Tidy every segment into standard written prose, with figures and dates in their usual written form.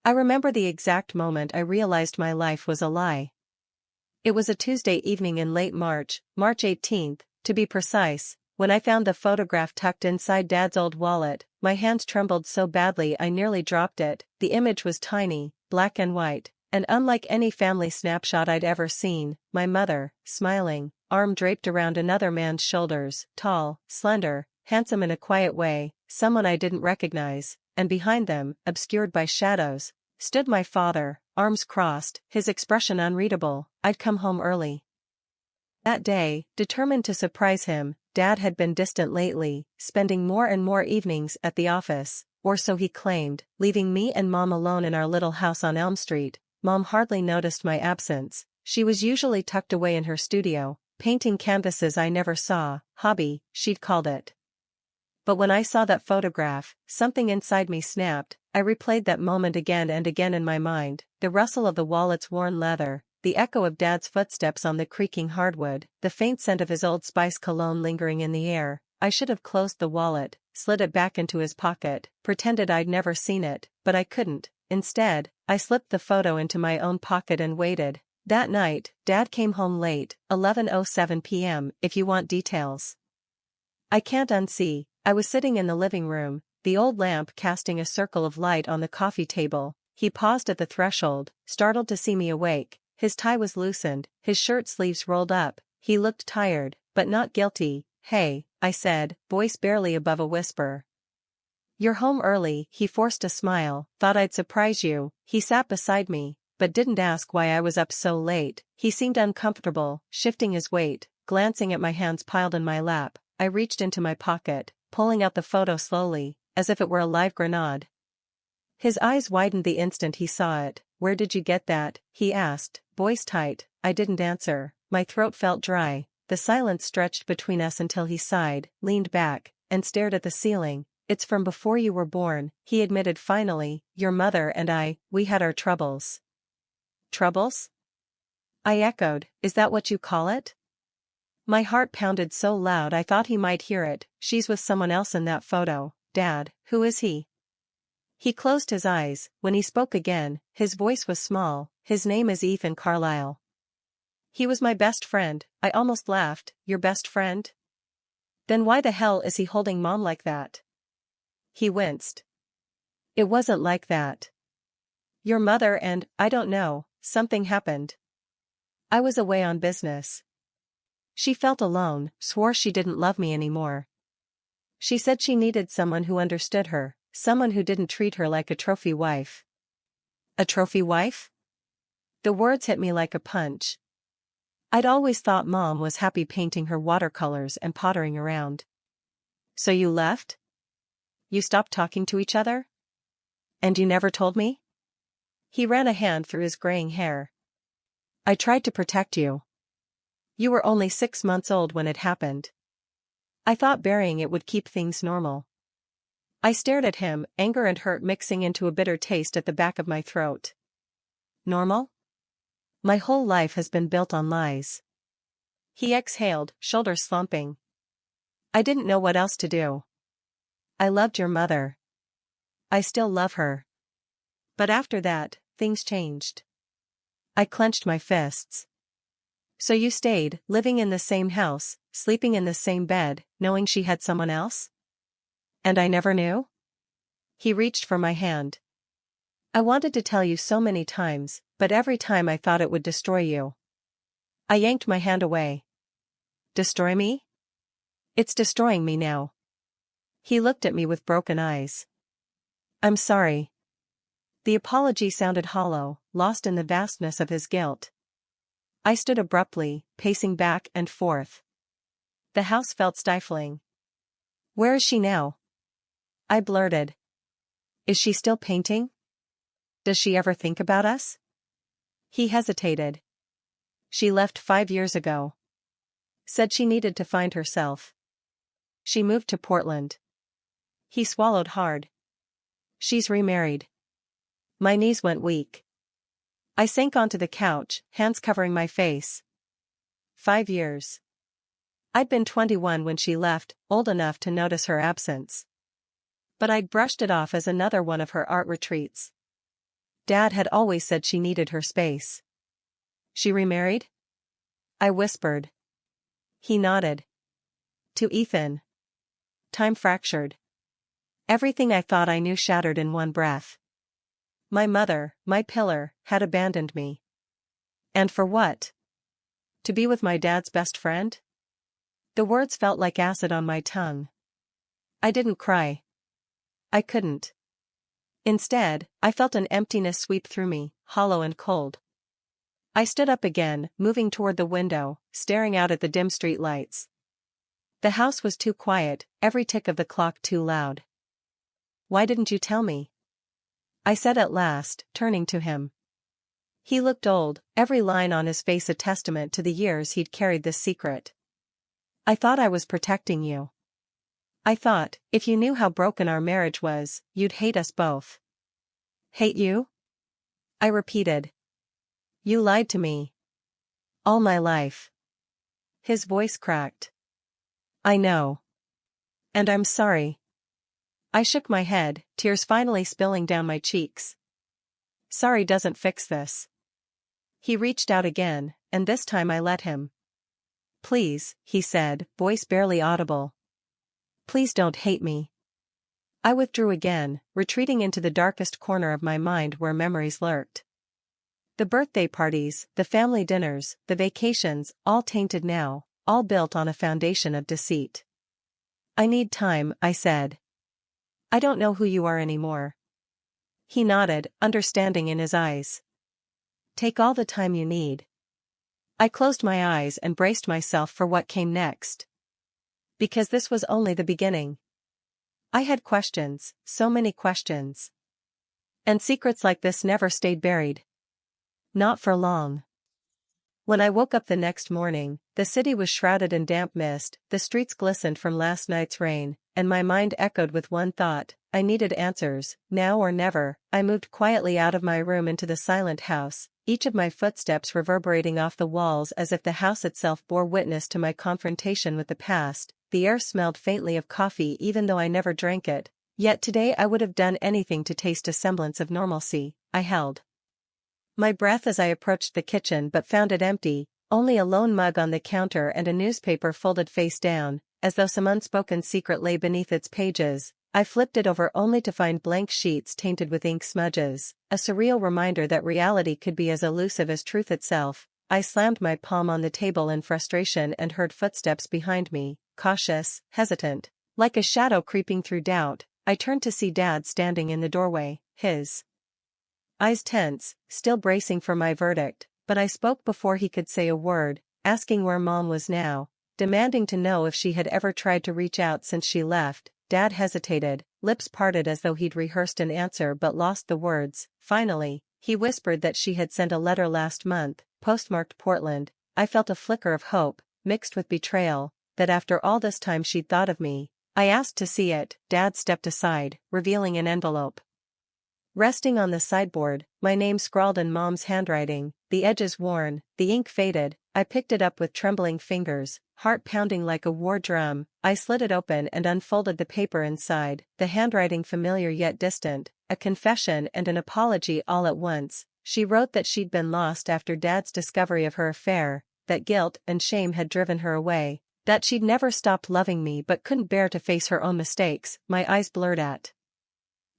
I remember the exact moment I realized my life was a lie. It was a Tuesday evening in late March, March 18th, to be precise, when I found the photograph tucked inside Dad's old wallet. My hands trembled so badly I nearly dropped it. The image was tiny, black and white, and unlike any family snapshot I'd ever seen. My mother, smiling, arm draped around another man's shoulders, tall, slender, handsome in a quiet way, someone I didn't recognize, and behind them, obscured by shadows, stood my father, arms crossed, his expression unreadable. I'd come home early that day, determined to surprise him. Dad had been distant lately, spending more and more evenings at the office, or so he claimed, leaving me and Mom alone in our little house on Elm Street. Mom hardly noticed my absence. She was usually tucked away in her studio, painting canvases I never saw, hobby, she'd called it. But when I saw that photograph, something inside me snapped. I replayed that moment again and again in my mind, the rustle of the wallet's worn leather, the echo of Dad's footsteps on the creaking hardwood, the faint scent of his Old Spice cologne lingering in the air. I should have closed the wallet, slid it back into his pocket, pretended I'd never seen it, but I couldn't. Instead, I slipped the photo into my own pocket and waited. That night, Dad came home late, 11:07 p.m., if you want details. I can't unsee. I was sitting in the living room, the old lamp casting a circle of light on the coffee table. He paused at the threshold, startled to see me awake. His tie was loosened, his shirt sleeves rolled up. He looked tired, but not guilty. "Hey," I said, voice barely above a whisper. "You're home early." He forced a smile. "Thought I'd surprise you." He sat beside me, but didn't ask why I was up so late. He seemed uncomfortable, shifting his weight, glancing at my hands piled in my lap. I reached into my pocket, pulling out the photo slowly, as if it were a live grenade. His eyes widened the instant he saw it. "Where did you get that?" he asked, voice tight. I didn't answer. My throat felt dry. The silence stretched between us until he sighed, leaned back, and stared at the ceiling. "It's from before you were born," he admitted finally. "Your mother and I, we had our troubles." "Troubles?" I echoed. "Is that what you call it?" My heart pounded so loud I thought he might hear it. "She's with someone else in that photo." "Dad, who is he?" He closed his eyes. When he spoke again, his voice was small. "His name is Ethan Carlisle." "He was my best friend." I almost laughed. "Your best friend? Then why the hell is he holding Mom like that?" He winced. "It wasn't like that. Your mother and, I don't know, something happened. I was away on business. She felt alone, swore she didn't love me anymore. She said she needed someone who understood her, someone who didn't treat her like a trophy wife." "A trophy wife?" The words hit me like a punch. I'd always thought Mom was happy painting her watercolors and pottering around. "So you left? You stopped talking to each other? And you never told me?" He ran a hand through his graying hair. "I tried to protect you. You were only 6 months old when it happened. I thought burying it would keep things normal." I stared at him, anger and hurt mixing into a bitter taste at the back of my throat. "Normal? My whole life has been built on lies." He exhaled, shoulders slumping. "I didn't know what else to do. I loved your mother. I still love her. But after that, things changed." I clenched my fists. "So you stayed, living in the same house, sleeping in the same bed, knowing she had someone else? And I never knew?" He reached for my hand. "I wanted to tell you so many times, but every time I thought it would destroy you." I yanked my hand away. "Destroy me? It's destroying me now." He looked at me with broken eyes. "I'm sorry." The apology sounded hollow, lost in the vastness of his guilt. I stood abruptly, pacing back and forth. The house felt stifling. "Where is she now?" I blurted. "Is she still painting? Does she ever think about us?" He hesitated. "She left 5 years ago. Said she needed to find herself. She moved to Portland." He swallowed hard. "She's remarried." My knees went weak. I sank onto the couch, hands covering my face. 5 years. I'd been 21 when she left, old enough to notice her absence. But I'd brushed it off as another one of her art retreats. Dad had always said she needed her space. She remarried? I whispered. He nodded. To Ethan. Time fractured. Everything I thought I knew shattered in one breath. My mother, my pillar, had abandoned me. And for what? To be with my dad's best friend? The words felt like acid on my tongue. I didn't cry. I couldn't. Instead, I felt an emptiness sweep through me, hollow and cold. I stood up again, moving toward the window, staring out at the dim street lights. The house was too quiet, every tick of the clock too loud. Why didn't you tell me? I said at last, turning to him. He looked old, every line on his face a testament to the years he'd carried this secret. I thought I was protecting you. I thought, if you knew how broken our marriage was, you'd hate us both. Hate you? I repeated. You lied to me. All my life. His voice cracked. I know. And I'm sorry. I shook my head, tears finally spilling down my cheeks. Sorry doesn't fix this. He reached out again, and this time I let him. Please, he said, voice barely audible. Please don't hate me. I withdrew again, retreating into the darkest corner of my mind where memories lurked. The birthday parties, the family dinners, the vacations, all tainted now, all built on a foundation of deceit. I need time, I said. I don't know who you are anymore. He nodded, understanding in his eyes. Take all the time you need. I closed my eyes and braced myself for what came next. Because this was only the beginning. I had questions, so many questions. And secrets like this never stayed buried. Not for long. When I woke up the next morning, the city was shrouded in damp mist, the streets glistened from last night's rain, and my mind echoed with one thought, I needed answers, now or never. I moved quietly out of my room into the silent house, each of my footsteps reverberating off the walls as if the house itself bore witness to my confrontation with the past. The air smelled faintly of coffee even though I never drank it, yet today I would have done anything to taste a semblance of normalcy. I held my breath as I approached the kitchen but found it empty, only a lone mug on the counter and a newspaper folded face down, as though some unspoken secret lay beneath its pages. I flipped it over only to find blank sheets tainted with ink smudges, a surreal reminder that reality could be as elusive as truth itself. I slammed my palm on the table in frustration and heard footsteps behind me, cautious, hesitant. Like a shadow creeping through doubt, I turned to see Dad standing in the doorway, his eyes tense, still bracing for my verdict, but I spoke before he could say a word, asking where Mom was now, demanding to know if she had ever tried to reach out since she left. Dad hesitated, lips parted as though he'd rehearsed an answer but lost the words. Finally, he whispered that she had sent a letter last month, postmarked Portland. I felt a flicker of hope, mixed with betrayal, that after all this time she'd thought of me. I asked to see it. Dad stepped aside, revealing an envelope. Resting on the sideboard, my name scrawled in Mom's handwriting, the edges worn, the ink faded. I picked it up with trembling fingers, heart pounding like a war drum. I slid it open and unfolded the paper inside, the handwriting familiar yet distant, a confession and an apology all at once. She wrote that she'd been lost after Dad's discovery of her affair, that guilt and shame had driven her away, that she'd never stopped loving me but couldn't bear to face her own mistakes. My eyes blurred at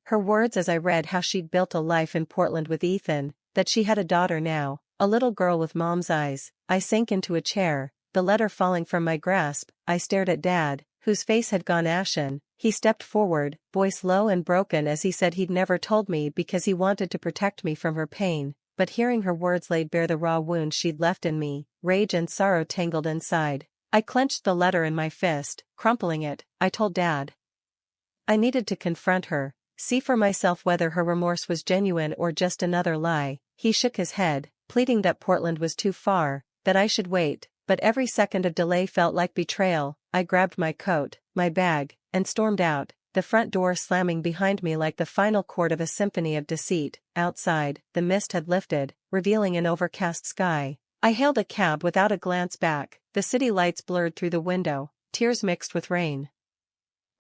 her words as I read how she'd built a life in Portland with Ethan, that she had a daughter now, a little girl with Mom's eyes. I sank into a chair, the letter falling from my grasp. I stared at Dad, whose face had gone ashen. He stepped forward, voice low and broken as he said he'd never told me because he wanted to protect me from her pain, but hearing her words laid bare the raw wound she'd left in me, rage and sorrow tangled inside. I clenched the letter in my fist, crumpling it. I told Dad I needed to confront her, see for myself whether her remorse was genuine or just another lie. He shook his head, pleading that Portland was too far, that I should wait, but every second of delay felt like betrayal. I grabbed my coat, my bag, and stormed out, the front door slamming behind me like the final chord of a symphony of deceit. Outside, the mist had lifted, revealing an overcast sky. I hailed a cab without a glance back, the city lights blurred through the window, tears mixed with rain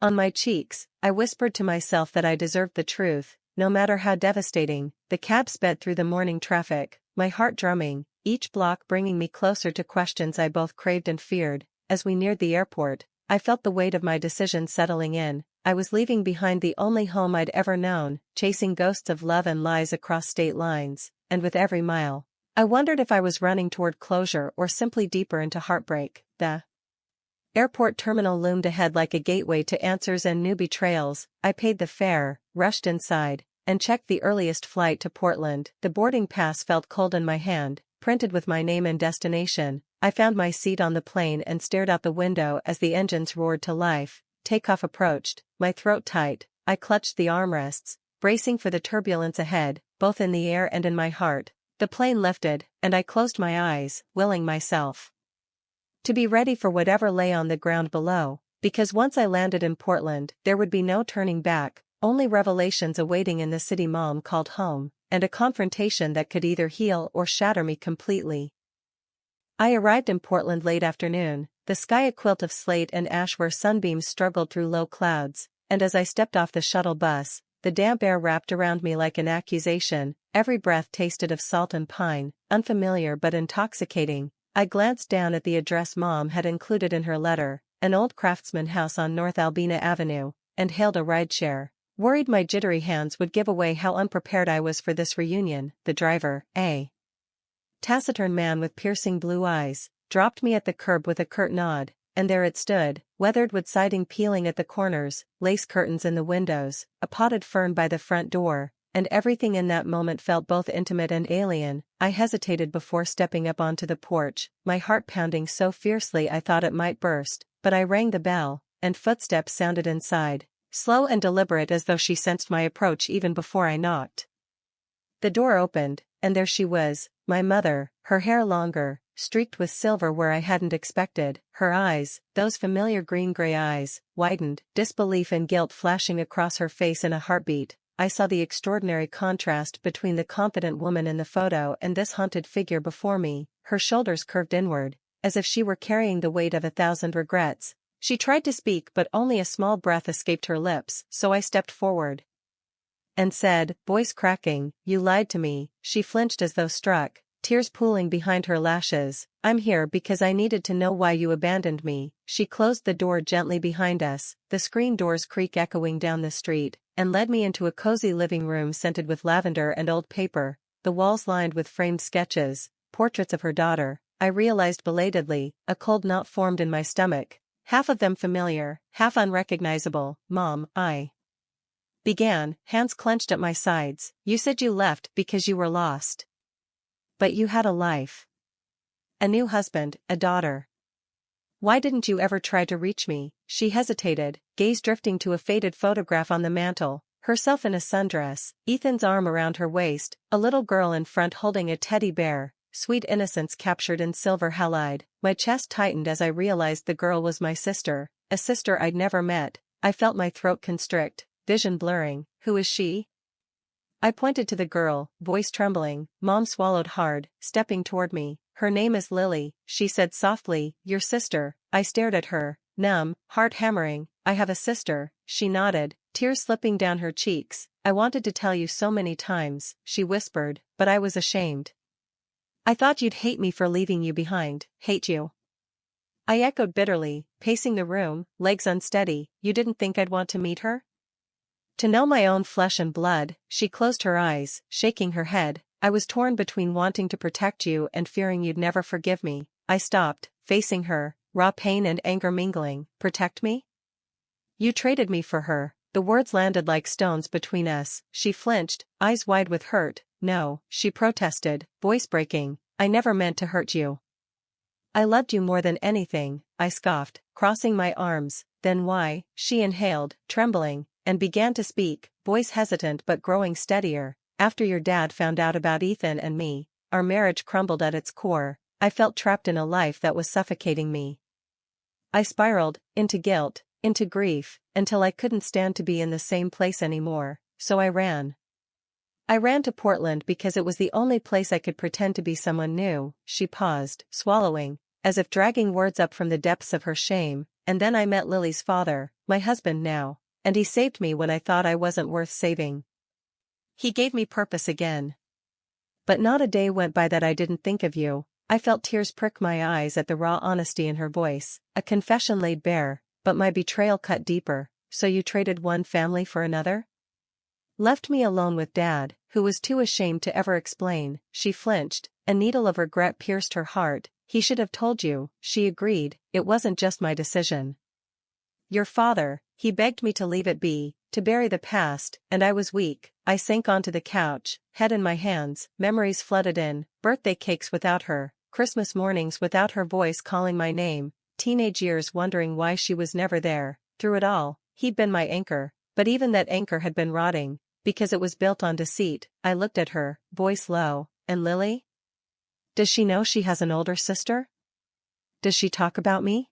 on my cheeks. I whispered to myself that I deserved the truth, no matter how devastating. The cab sped through the morning traffic, my heart drumming, each block bringing me closer to questions I both craved and feared. As we neared the airport, I felt the weight of my decision settling in. I was leaving behind the only home I'd ever known, chasing ghosts of love and lies across state lines, and with every mile, I wondered if I was running toward closure or simply deeper into heartbreak. The airport terminal loomed ahead like a gateway to answers and new betrayals. I paid the fare, rushed inside, and checked the earliest flight to Portland. The boarding pass felt cold in my hand, printed with my name and destination. I found my seat on the plane and stared out the window as the engines roared to life. Takeoff approached, my throat tight. I clutched the armrests, bracing for the turbulence ahead, both in the air and in my heart. The plane lifted, and I closed my eyes, willing myself to be ready for whatever lay on the ground below, because once I landed in Portland, there would be no turning back, only revelations awaiting in the city Mom called home, and a confrontation that could either heal or shatter me completely. I arrived in Portland late afternoon, the sky a quilt of slate and ash where sunbeams struggled through low clouds, and as I stepped off the shuttle bus, the damp air wrapped around me like an accusation. Every breath tasted of salt and pine, unfamiliar but intoxicating. I glanced down at the address Mom had included in her letter, an old craftsman house on North Albina Avenue, and hailed a rideshare. Worried my jittery hands would give away how unprepared I was for this reunion. The driver, a taciturn man with piercing blue eyes, dropped me at the curb with a curt nod, and there it stood, weathered wood siding peeling at the corners, lace curtains in the windows, a potted fern by the front door, and everything in that moment felt both intimate and alien. I hesitated before stepping up onto the porch, my heart pounding so fiercely I thought it might burst, but I rang the bell, and footsteps sounded inside, slow and deliberate as though she sensed my approach even before I knocked. The door opened, and there she was, my mother, her hair longer, streaked with silver where I hadn't expected. Her eyes, those familiar green-gray eyes, widened, disbelief and guilt flashing across her face in a heartbeat. I saw the extraordinary contrast between the confident woman in the photo and this haunted figure before me. Her shoulders curved inward, as if she were carrying the weight of 1,000 regrets. She tried to speak but only a small breath escaped her lips, so I stepped forward and said, voice cracking, "You lied to me." She flinched as though struck, tears pooling behind her lashes. "I'm here because I needed to know why you abandoned me." She closed the door gently behind us, the screen doors creak echoing down the street, and led me into a cozy living room scented with lavender and old paper, the walls lined with framed sketches, portraits of her daughter. I realized belatedly, a cold knot formed in my stomach, half of them familiar, half unrecognizable. "Mom," I began, hands clenched at my sides, "you said you left because you were lost. But you had a life. A new husband, a daughter. Why didn't you ever try to reach me?" She hesitated, gaze drifting to a faded photograph on the mantel, herself in a sundress, Ethan's arm around her waist, a little girl in front holding a teddy bear, sweet innocence captured in silver halide. My chest tightened as I realized the girl was my sister, a sister I'd never met. I felt my throat constrict, vision blurring. "Who is she?" I pointed to the girl, voice trembling. Mom swallowed hard, stepping toward me. "Her name is Lily," she said softly. "Your sister." I stared at her, numb, heart hammering. "I have a sister," she nodded, tears slipping down her cheeks. "I wanted to tell you so many times," she whispered, "but I was ashamed. I thought you'd hate me for leaving you behind." "Hate you?" I echoed bitterly, pacing the room, legs unsteady. "You didn't think I'd want to meet her? To know my own flesh and blood?" She closed her eyes, shaking her head. "I was torn between wanting to protect you and fearing you'd never forgive me." I stopped, facing her, raw pain and anger mingling. "Protect me? You traded me for her." The words landed like stones between us. She flinched, eyes wide with hurt. "No," she protested, voice breaking, "I never meant to hurt you. I loved you more than anything." I scoffed, crossing my arms. "Then why?" She inhaled, trembling, and began to speak, voice hesitant but growing steadier. "After your dad found out about Ethan and me, our marriage crumbled at its core. I felt trapped in a life that was suffocating me. I spiraled, into guilt, into grief, until I couldn't stand to be in the same place anymore, so I ran. I ran to Portland because it was the only place I could pretend to be someone new." She paused, swallowing, as if dragging words up from the depths of her shame. "And then I met Lily's father, my husband now. And he saved me when I thought I wasn't worth saving. He gave me purpose again. But not a day went by that I didn't think of you. I felt tears prick my eyes at the raw honesty in her voice, a confession laid bare, but my betrayal cut deeper. So you traded one family for another? Left me alone with Dad, who was too ashamed to ever explain. She flinched, a needle of regret pierced her heart. He should have told you, she agreed, it wasn't just my decision. Your father, he begged me to leave it be, to bury the past, and I was weak. I sank onto the couch, head in my hands, memories flooded in, birthday cakes without her, Christmas mornings without her voice calling my name, teenage years wondering why she was never there. Through it all, he'd been my anchor, but even that anchor had been rotting, because it was built on deceit. I looked at her, voice low, and Lily? Does she know she has an older sister? Does she talk about me?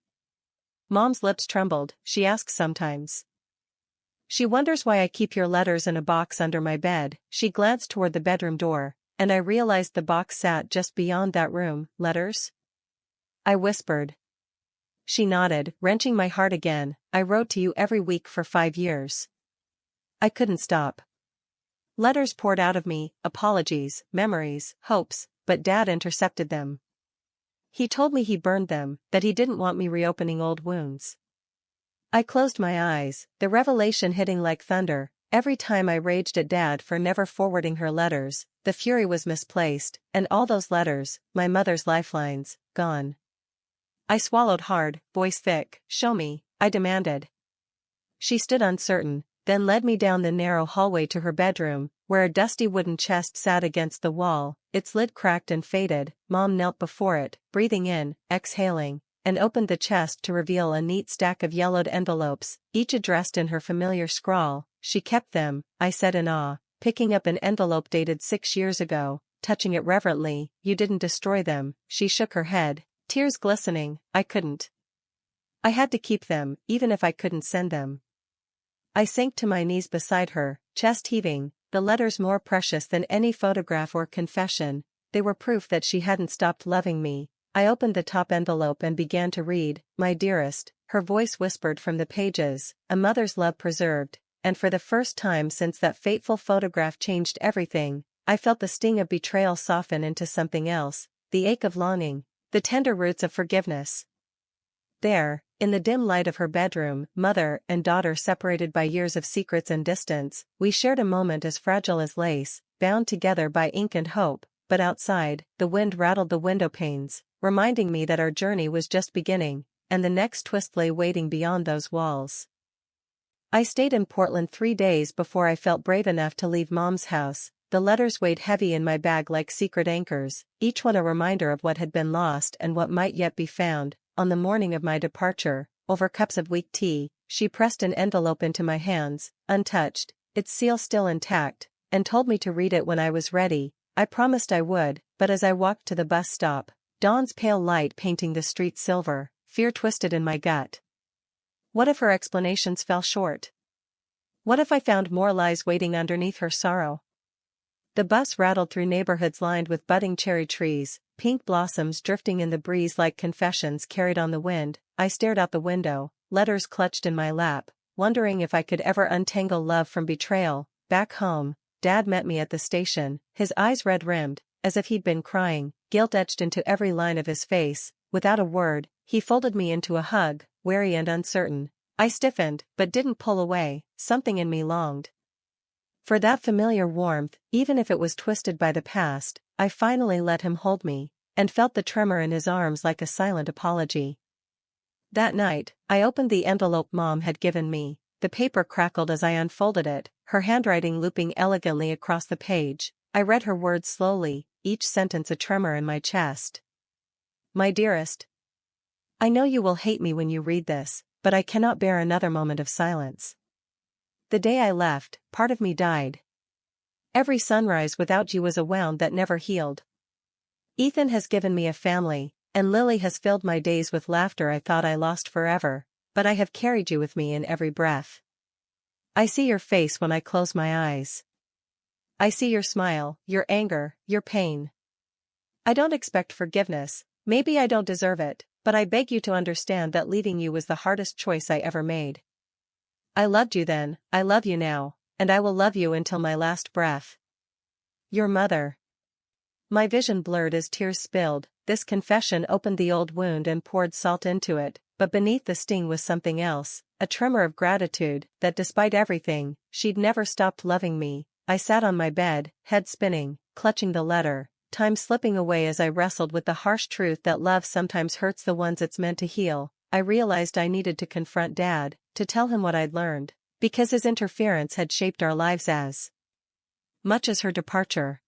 Mom's lips trembled. She asks sometimes. She wonders why I keep your letters in a box under my bed. She glanced toward the bedroom door, and I realized the box sat just beyond that room. Letters? I whispered. She nodded, wrenching my heart again. I wrote to you every week for 5 years. I couldn't stop. Letters poured out of me, apologies, memories, hopes, but Dad intercepted them. He told me he burned them, that he didn't want me reopening old wounds. I closed my eyes, the revelation hitting like thunder. Every time I raged at Dad for never forwarding her letters, the fury was misplaced, and all those letters, my mother's lifelines, gone. I swallowed hard, voice thick. Show me, I demanded. She stood uncertain, then led me down the narrow hallway to her bedroom, where a dusty wooden chest sat against the wall, its lid cracked and faded. Mom knelt before it, breathing in, exhaling, and opened the chest to reveal a neat stack of yellowed envelopes, each addressed in her familiar scrawl. She kept them, I said in awe, picking up an envelope dated 6 years ago, touching it reverently. You didn't destroy them. She shook her head, tears glistening. I couldn't. I had to keep them, even if I couldn't send them. I sank to my knees beside her, chest heaving, the letters more precious than any photograph or confession. They were proof that she hadn't stopped loving me. I opened the top envelope and began to read. My dearest, her voice whispered from the pages, a mother's love preserved, and for the first time since that fateful photograph changed everything, I felt the sting of betrayal soften into something else, the ache of longing, the tender roots of forgiveness. There, in the dim light of her bedroom, mother and daughter separated by years of secrets and distance, we shared a moment as fragile as lace, bound together by ink and hope. But outside, the wind rattled the window panes, reminding me that our journey was just beginning, and the next twist lay waiting beyond those walls. I stayed in Portland 3 days before I felt brave enough to leave Mom's house. The letters weighed heavy in my bag like secret anchors, each one a reminder of what had been lost and what might yet be found. On the morning of my departure, over cups of weak tea, she pressed an envelope into my hands, untouched, its seal still intact, and told me to read it when I was ready. I promised I would, but as I walked to the bus stop, dawn's pale light painting the street silver, fear twisted in my gut. What if her explanations fell short? What if I found more lies waiting underneath her sorrow? The bus rattled through neighborhoods lined with budding cherry trees, pink blossoms drifting in the breeze like confessions carried on the wind. I stared out the window, letters clutched in my lap, wondering if I could ever untangle love from betrayal. Back home, Dad met me at the station, his eyes red-rimmed, as if he'd been crying, guilt etched into every line of his face. Without a word, he folded me into a hug, wary and uncertain. I stiffened, but didn't pull away. Something in me longed for that familiar warmth, even if it was twisted by the past. I finally let him hold me, and felt the tremor in his arms like a silent apology. That night, I opened the envelope Mom had given me. The paper crackled as I unfolded it, her handwriting looping elegantly across the page. I read her words slowly, each sentence a tremor in my chest. My dearest, I know you will hate me when you read this, but I cannot bear another moment of silence. The day I left, part of me died. Every sunrise without you was a wound that never healed. Ethan has given me a family, and Lily has filled my days with laughter I thought I lost forever, but I have carried you with me in every breath. I see your face when I close my eyes. I see your smile, your anger, your pain. I don't expect forgiveness, maybe I don't deserve it, but I beg you to understand that leaving you was the hardest choice I ever made. I loved you then, I love you now, and I will love you until my last breath. Your mother. My vision blurred as tears spilled. This confession opened the old wound and poured salt into it, but beneath the sting was something else, a tremor of gratitude, that despite everything, she'd never stopped loving me. I sat on my bed, head spinning, clutching the letter, time slipping away as I wrestled with the harsh truth that love sometimes hurts the ones it's meant to heal. I realized I needed to confront Dad, to tell him what I'd learned, because his interference had shaped our lives as much as her departure.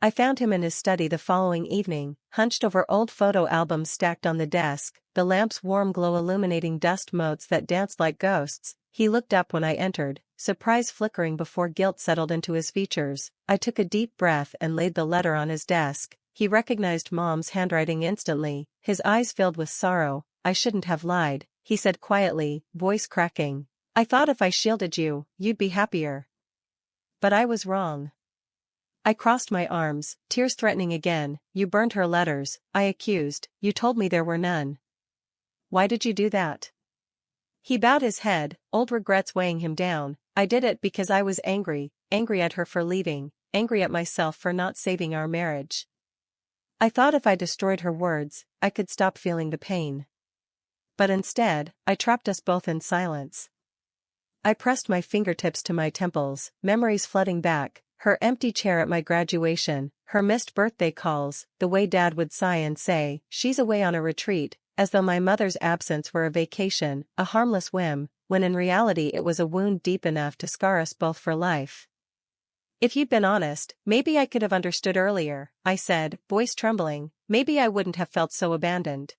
I found him in his study the following evening, hunched over old photo albums stacked on the desk, the lamp's warm glow illuminating dust motes that danced like ghosts. He looked up when I entered, surprise flickering before guilt settled into his features. I took a deep breath and laid the letter on his desk. He recognized Mom's handwriting instantly, his eyes filled with sorrow. I shouldn't have lied, he said quietly, voice cracking. I thought if I shielded you, you'd be happier. But I was wrong. I crossed my arms, tears threatening again. You burned her letters, I accused. You told me there were none. Why did you do that? He bowed his head, old regrets weighing him down. I did it because I was angry at her for leaving, angry at myself for not saving our marriage. I thought if I destroyed her words, I could stop feeling the pain. But instead, I trapped us both in silence. I pressed my fingertips to my temples, memories flooding back. Her empty chair at my graduation, her missed birthday calls, the way Dad would sigh and say, she's away on a retreat, as though my mother's absence were a vacation, a harmless whim, when in reality it was a wound deep enough to scar us both for life. If you'd been honest, maybe I could have understood earlier, I said, voice trembling. Maybe I wouldn't have felt so abandoned.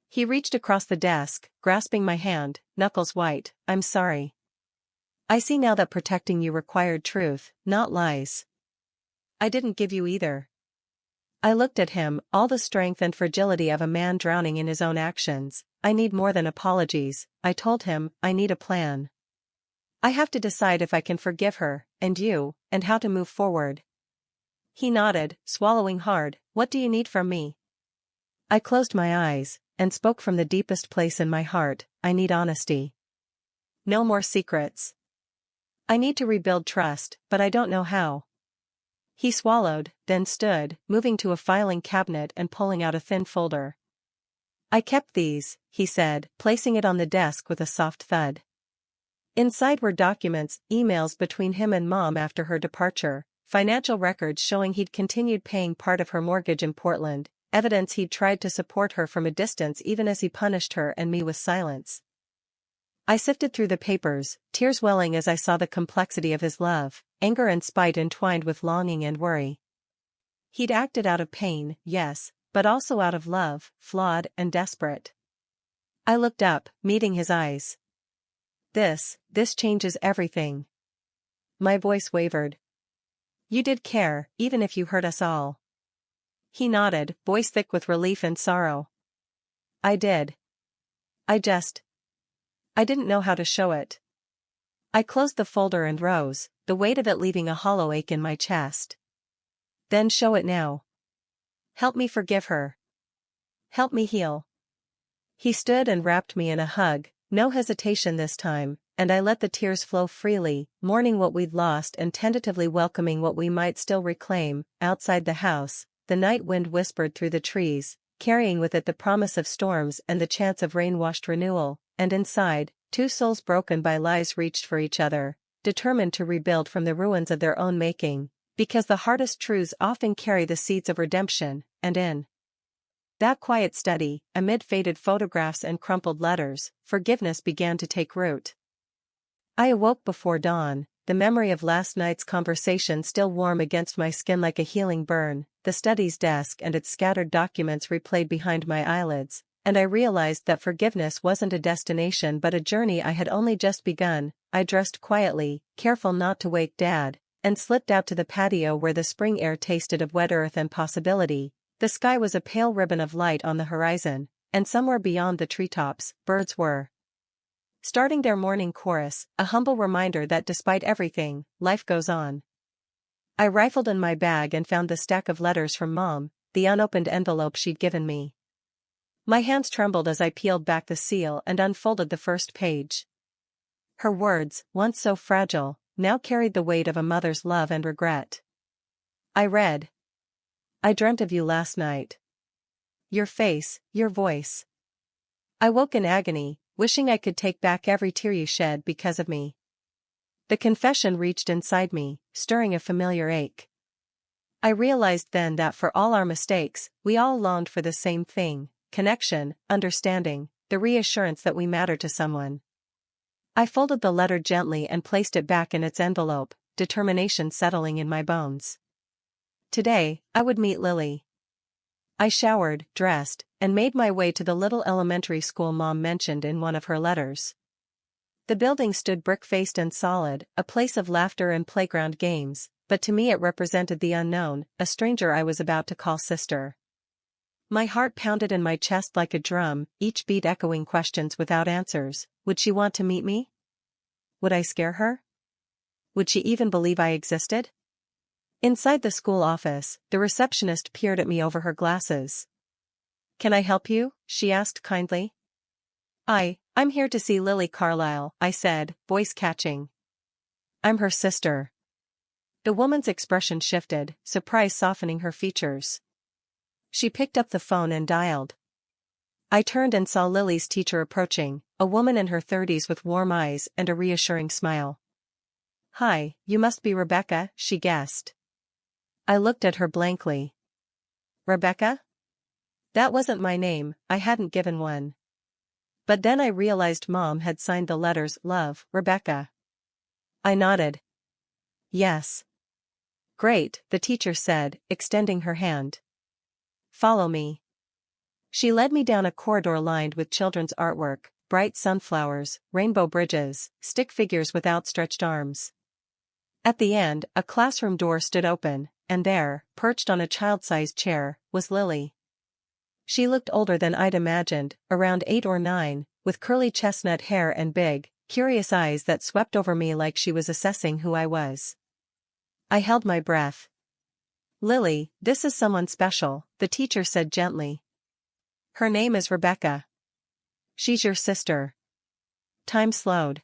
He reached across the desk, grasping my hand, knuckles white. I'm sorry. I see now that protecting you required truth, not lies. I didn't give you either. I looked at him, all the strength and fragility of a man drowning in his own actions. I need more than apologies, I told him. I need a plan. I have to decide if I can forgive her, and you, and how to move forward. He nodded, swallowing hard. What do you need from me? I closed my eyes, and spoke from the deepest place in my heart. I need honesty. No more secrets. I need to rebuild trust, but I don't know how. He swallowed, then stood, moving to a filing cabinet and pulling out a thin folder. I kept these, he said, placing it on the desk with a soft thud. Inside were documents, emails between him and Mom after her departure, financial records showing he'd continued paying part of her mortgage in Portland, evidence he'd tried to support her from a distance even as he punished her and me with silence. I sifted through the papers, tears welling as I saw the complexity of his love, anger and spite entwined with longing and worry. He'd acted out of pain, yes, but also out of love, flawed and desperate. I looked up, meeting his eyes. This changes everything. My voice wavered. You did care, even if you hurt us all. He nodded, voice thick with relief and sorrow. I did. I didn't know how to show it. I closed the folder and rose, the weight of it leaving a hollow ache in my chest. Then show it now. Help me forgive her. Help me heal. He stood and wrapped me in a hug, no hesitation this time, and I let the tears flow freely, mourning what we'd lost and tentatively welcoming what we might still reclaim. Outside the house, the night wind whispered through the trees, carrying with it the promise of storms and the chance of rain-washed renewal. And inside, two souls broken by lies reached for each other, determined to rebuild from the ruins of their own making, because the hardest truths often carry the seeds of redemption. And in that quiet study, amid faded photographs and crumpled letters, forgiveness began to take root. I awoke before dawn, the memory of last night's conversation still warm against my skin like a healing burn, the study's desk and its scattered documents replayed behind my eyelids. And I realized that forgiveness wasn't a destination but a journey I had only just begun. I dressed quietly, careful not to wake Dad, and slipped out to the patio where the spring air tasted of wet earth and possibility. The sky was a pale ribbon of light on the horizon, and somewhere beyond the treetops, birds were starting their morning chorus, a humble reminder that despite everything, life goes on. I rifled in my bag and found the stack of letters from Mom, the unopened envelope she'd given me. My hands trembled as I peeled back the seal and unfolded the first page. Her words, once so fragile, now carried the weight of a mother's love and regret. I read. I dreamt of you last night. Your face, your voice. I woke in agony, wishing I could take back every tear you shed because of me. The confession reached inside me, stirring a familiar ache. I realized then that for all our mistakes, we all longed for the same thing: connection, understanding, the reassurance that we matter to someone. I folded the letter gently and placed it back in its envelope, determination settling in my bones. Today, I would meet Lily. I showered, dressed, and made my way to the little elementary school Mom mentioned in one of her letters. The building stood brick-faced and solid, a place of laughter and playground games, but to me it represented the unknown, a stranger I was about to call sister. My heart pounded in my chest like a drum, each beat echoing questions without answers. Would she want to meet me? Would I scare her? Would she even believe I existed? Inside the school office, the receptionist peered at me over her glasses. "Can I help you?" she asked kindly. I'm here to see Lily Carlisle," I said, voice catching. "I'm her sister." The woman's expression shifted, surprise softening her features. She picked up the phone and dialed. I turned and saw Lily's teacher approaching, a woman in her 30s with warm eyes and a reassuring smile. "Hi, you must be Rebecca," she guessed. I looked at her blankly. Rebecca? That wasn't my name, I hadn't given one. But then I realized Mom had signed the letters "Love, Rebecca." I nodded. "Yes." "Great," the teacher said, extending her hand. "Follow me." She led me down a corridor lined with children's artwork, bright sunflowers, rainbow bridges, stick figures with outstretched arms. At the end, a classroom door stood open, and there, perched on a child-sized chair, was Lily. She looked older than I'd imagined, around 8 or 9, with curly chestnut hair and big, curious eyes that swept over me like she was assessing who I was. I held my breath. "Lily, this is someone special," the teacher said gently. "Her name is Rebecca. She's your sister." Time slowed.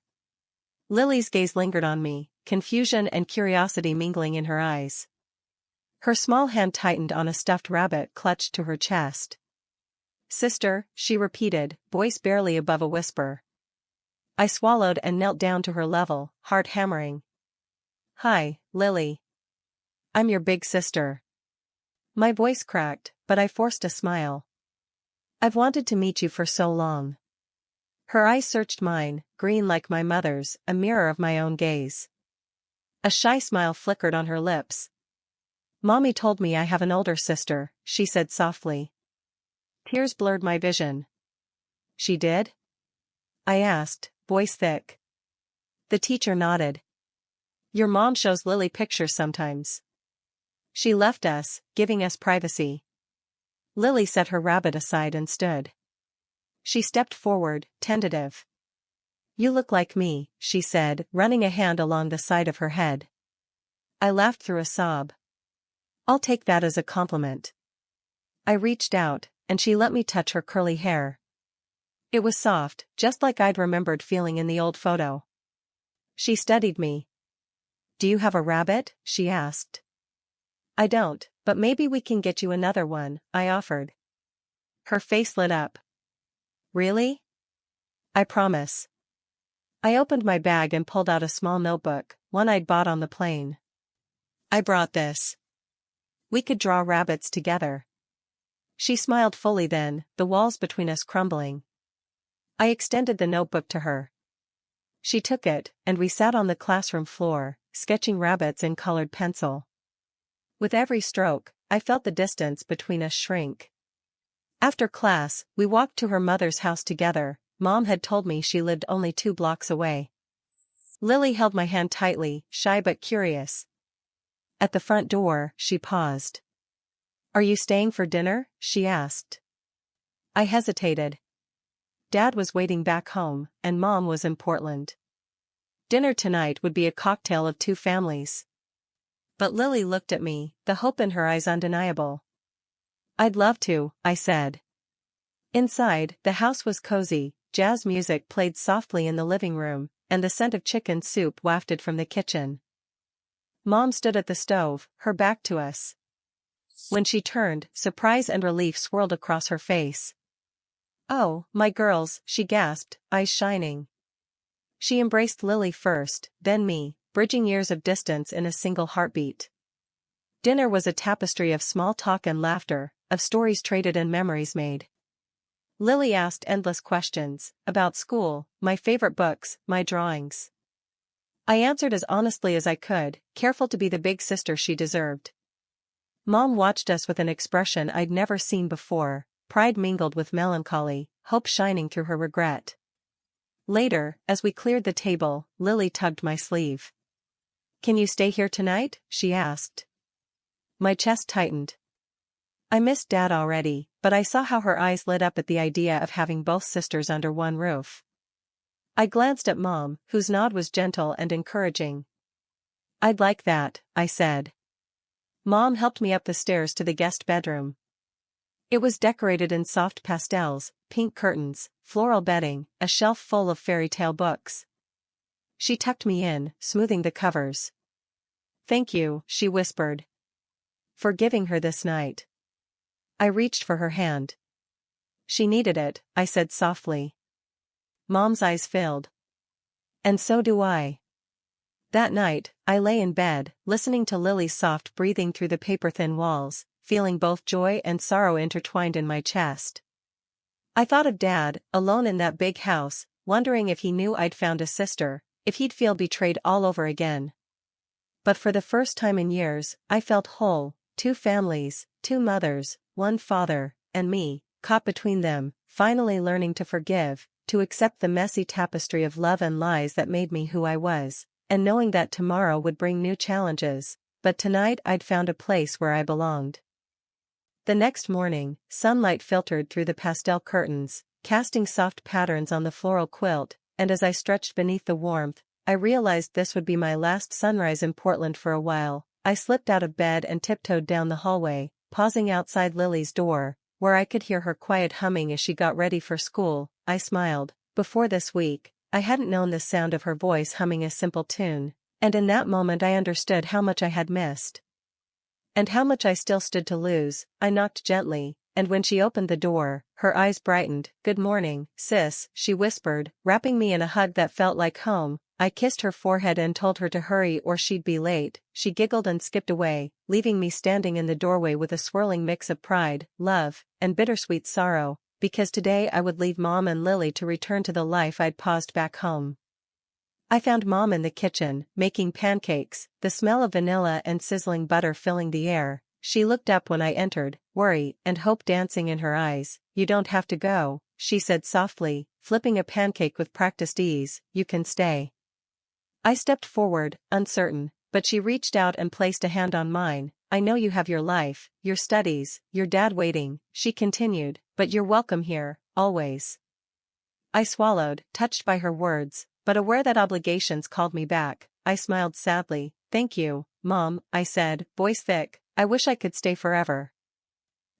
Lily's gaze lingered on me, confusion and curiosity mingling in her eyes. Her small hand tightened on a stuffed rabbit clutched to her chest. "Sister," she repeated, voice barely above a whisper. I swallowed and knelt down to her level, heart hammering. "Hi, Lily. I'm your big sister." My voice cracked, but I forced a smile. "I've wanted to meet you for so long." Her eyes searched mine, green like my mother's, a mirror of my own gaze. A shy smile flickered on her lips. "Mommy told me I have an older sister," she said softly. Tears blurred my vision. "She did?" I asked, voice thick. The teacher nodded. "Your mom shows Lily pictures sometimes. She left us, giving us privacy." Lily set her rabbit aside and stood. She stepped forward, tentative. "You look like me," she said, running a hand along the side of her head. I laughed through a sob. "I'll take that as a compliment." I reached out, and she let me touch her curly hair. It was soft, just like I'd remembered feeling in the old photo. She studied me. "Do you have a rabbit?" she asked. "I don't, but maybe we can get you another one," I offered. Her face lit up. "Really?" "I promise." I opened my bag and pulled out a small notebook, one I'd bought on the plane. "I brought this. We could draw rabbits together." She smiled fully then, the walls between us crumbling. I extended the notebook to her. She took it, and we sat on the classroom floor, sketching rabbits in colored pencil. With every stroke, I felt the distance between us shrink. After class, we walked to her mother's house together. Mom had told me she lived only 2 blocks away. Lily held my hand tightly, shy but curious. At the front door, she paused. "Are you staying for dinner?" she asked. I hesitated. Dad was waiting back home, and Mom was in Portland. Dinner tonight would be a cocktail of 2 families. But Lily looked at me, the hope in her eyes undeniable. "I'd love to," I said. Inside, the house was cozy, jazz music played softly in the living room, and the scent of chicken soup wafted from the kitchen. Mom stood at the stove, her back to us. When she turned, surprise and relief swirled across her face. "Oh, my girls," she gasped, eyes shining. She embraced Lily first, then me, bridging years of distance in a single heartbeat. Dinner was a tapestry of small talk and laughter, of stories traded and memories made. Lily asked endless questions, about school, my favorite books, my drawings. I answered as honestly as I could, careful to be the big sister she deserved. Mom watched us with an expression I'd never seen before, pride mingled with melancholy, hope shining through her regret. Later, as we cleared the table, Lily tugged my sleeve. "Can you stay here tonight?" she asked. My chest tightened. I missed Dad already, but I saw how her eyes lit up at the idea of having both sisters under one roof. I glanced at Mom, whose nod was gentle and encouraging. "I'd like that," I said. Mom helped me up the stairs to the guest bedroom. It was decorated in soft pastels, pink curtains, floral bedding, a shelf full of fairy tale books. She tucked me in, smoothing the covers. "Thank you," she whispered, "for giving her this night." I reached for her hand. "She needed it," I said softly. Mom's eyes filled. "And so do I." That night, I lay in bed, listening to Lily's soft breathing through the paper-thin walls, feeling both joy and sorrow intertwined in my chest. I thought of Dad, alone in that big house, wondering if he knew I'd found a sister, if he'd feel betrayed all over again. But for the first time in years, I felt whole, 2 families, 2 mothers, 1 father, and me, caught between them, finally learning to forgive, to accept the messy tapestry of love and lies that made me who I was, and knowing that tomorrow would bring new challenges, but tonight I'd found a place where I belonged. The next morning, sunlight filtered through the pastel curtains, casting soft patterns on the floral quilt, and as I stretched beneath the warmth, I realized this would be my last sunrise in Portland for a while. I slipped out of bed and tiptoed down the hallway, pausing outside Lily's door, where I could hear her quiet humming as she got ready for school. I smiled. Before this week, I hadn't known the sound of her voice humming a simple tune, and in that moment I understood how much I had missed. And how much I still stood to lose. I knocked gently, and when she opened the door, her eyes brightened. "Good morning, sis," she whispered, wrapping me in a hug that felt like home. I kissed her forehead and told her to hurry or she'd be late. She giggled and skipped away, leaving me standing in the doorway with a swirling mix of pride, love, and bittersweet sorrow, because today I would leave Mom and Lily to return to the life I'd paused back home. I found Mom in the kitchen, making pancakes, the smell of vanilla and sizzling butter filling the air. She looked up when I entered, worry and hope dancing in her eyes. "You don't have to go," she said softly, flipping a pancake with practiced ease. "You can stay." I stepped forward, uncertain, but she reached out and placed a hand on mine. "I know you have your life, your studies, your dad waiting," she continued, "but you're welcome here, always." I swallowed, touched by her words, but aware that obligations called me back. I smiled sadly. "Thank you, Mom," I said, voice thick. "I wish I could stay forever."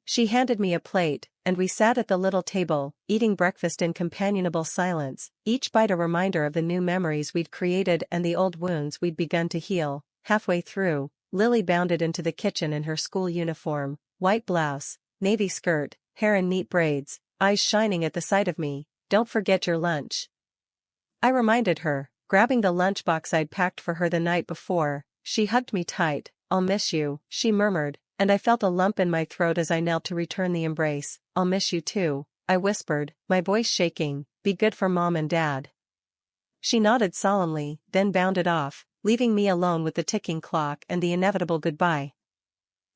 She handed me a plate, and we sat at the little table, eating breakfast in companionable silence, each bite a reminder of the new memories we'd created and the old wounds we'd begun to heal. Halfway through, Lily bounded into the kitchen in her school uniform, white blouse, navy skirt, hair in neat braids, eyes shining at the sight of me. "Don't forget your lunch," I reminded her, grabbing the lunchbox I'd packed for her the night before. She hugged me tight. "I'll miss you," she murmured, and I felt a lump in my throat as I knelt to return the embrace. "I'll miss you too," I whispered, my voice shaking. "Be good for Mom and Dad." She nodded solemnly, then bounded off, leaving me alone with the ticking clock and the inevitable goodbye.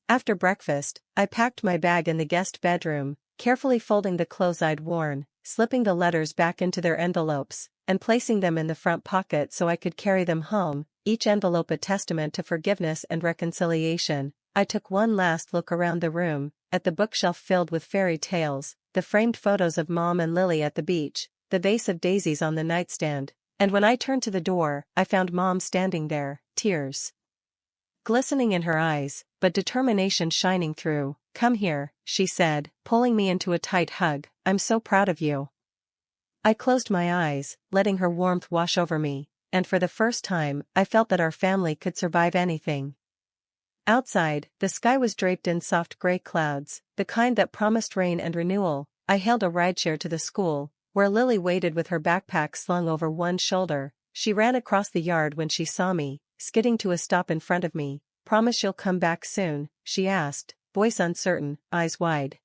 After breakfast, I packed my bag in the guest bedroom, carefully folding the clothes I'd worn, slipping the letters back into their envelopes, and placing them in the front pocket so I could carry them home, each envelope a testament to forgiveness and reconciliation. I took one last look around the room, at the bookshelf filled with fairy tales, the framed photos of Mom and Lily at the beach, the vase of daisies on the nightstand, and when I turned to the door, I found Mom standing there, tears glistening in her eyes, but determination shining through. "Come here," she said, pulling me into a tight hug. "I'm so proud of you." I closed my eyes, letting her warmth wash over me, and for the first time, I felt that our family could survive anything. Outside, the sky was draped in soft gray clouds, the kind that promised rain and renewal. I hailed a rideshare to the school, where Lily waited with her backpack slung over one shoulder. She ran across the yard when she saw me, skidding to a stop in front of me. "Promise you'll come back soon?" she asked, voice uncertain, eyes wide.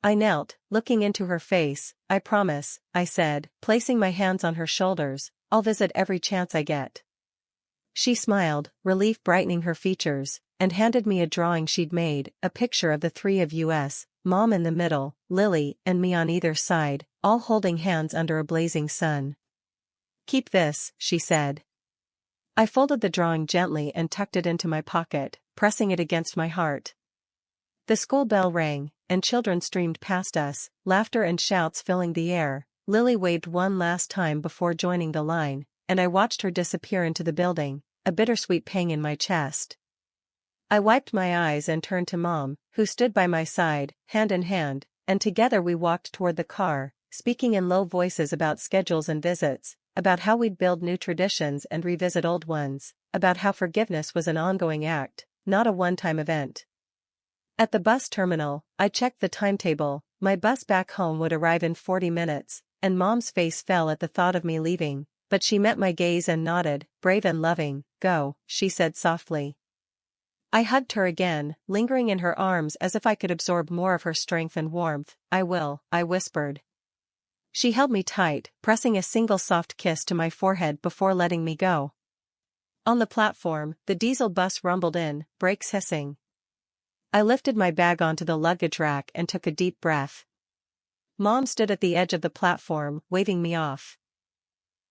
I knelt, looking into her face. "I promise," I said, placing my hands on her shoulders. "I'll visit every chance I get." She smiled, relief brightening her features, and handed me a drawing she'd made, a picture of the three of us, Mom in the middle, Lily and me on either side, all holding hands under a blazing sun. "Keep this," she said. I folded the drawing gently and tucked it into my pocket, pressing it against my heart. The school bell rang, and children streamed past us, laughter and shouts filling the air. Lily waved one last time before joining the line, and I watched her disappear into the building, a bittersweet pang in my chest. I wiped my eyes and turned to Mom, who stood by my side, hand in hand, and together we walked toward the car, speaking in low voices about schedules and visits, about how we'd build new traditions and revisit old ones, about how forgiveness was an ongoing act, not a one-time event. At the bus terminal, I checked the timetable. My bus back home would arrive in 40 minutes, and Mom's face fell at the thought of me leaving, but she met my gaze and nodded, brave and loving. "Go," she said softly. I hugged her again, lingering in her arms as if I could absorb more of her strength and warmth. "I will," I whispered. She held me tight, pressing a single soft kiss to my forehead before letting me go. On the platform, the diesel bus rumbled in, brakes hissing. I lifted my bag onto the luggage rack and took a deep breath. Mom stood at the edge of the platform, waving me off.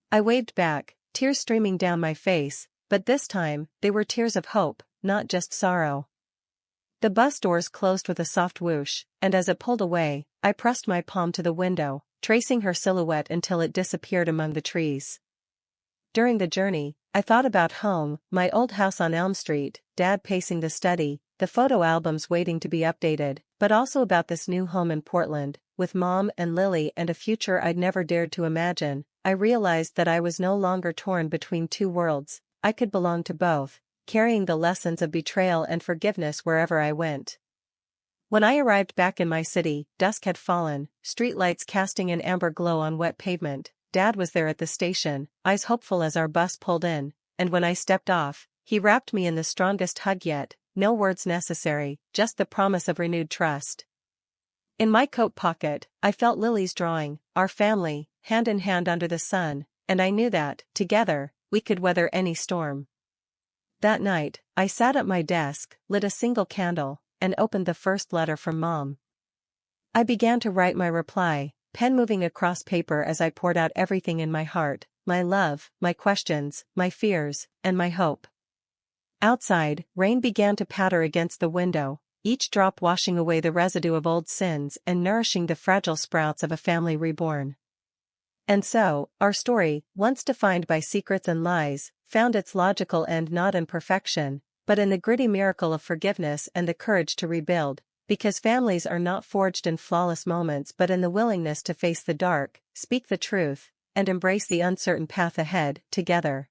I waved back, tears streaming down my face, but this time, they were tears of hope, not just sorrow. The bus doors closed with a soft whoosh, and as it pulled away, I pressed my palm to the window, tracing her silhouette until it disappeared among the trees. During the journey, I thought about home, my old house on Elm Street, Dad pacing the study, the photo albums waiting to be updated, but also about this new home in Portland, with Mom and Lily and a future I'd never dared to imagine. I realized that I was no longer torn between two worlds. I could belong to both, carrying the lessons of betrayal and forgiveness wherever I went. When I arrived back in my city, dusk had fallen, streetlights casting an amber glow on wet pavement. Dad was there at the station, eyes hopeful as our bus pulled in, and when I stepped off, he wrapped me in the strongest hug yet, no words necessary, just the promise of renewed trust. In my coat pocket, I felt Lily's drawing, our family, hand in hand under the sun, and I knew that, together, we could weather any storm. That night, I sat at my desk, lit a single candle, and opened the first letter from Mom. I began to write my reply, pen moving across paper as I poured out everything in my heart, my love, my questions, my fears, and my hope. Outside, rain began to patter against the window, each drop washing away the residue of old sins and nourishing the fragile sprouts of a family reborn. And so, our story, once defined by secrets and lies, found its logical end not in perfection, but in the gritty miracle of forgiveness and the courage to rebuild, because families are not forged in flawless moments but in the willingness to face the dark, speak the truth, and embrace the uncertain path ahead, together.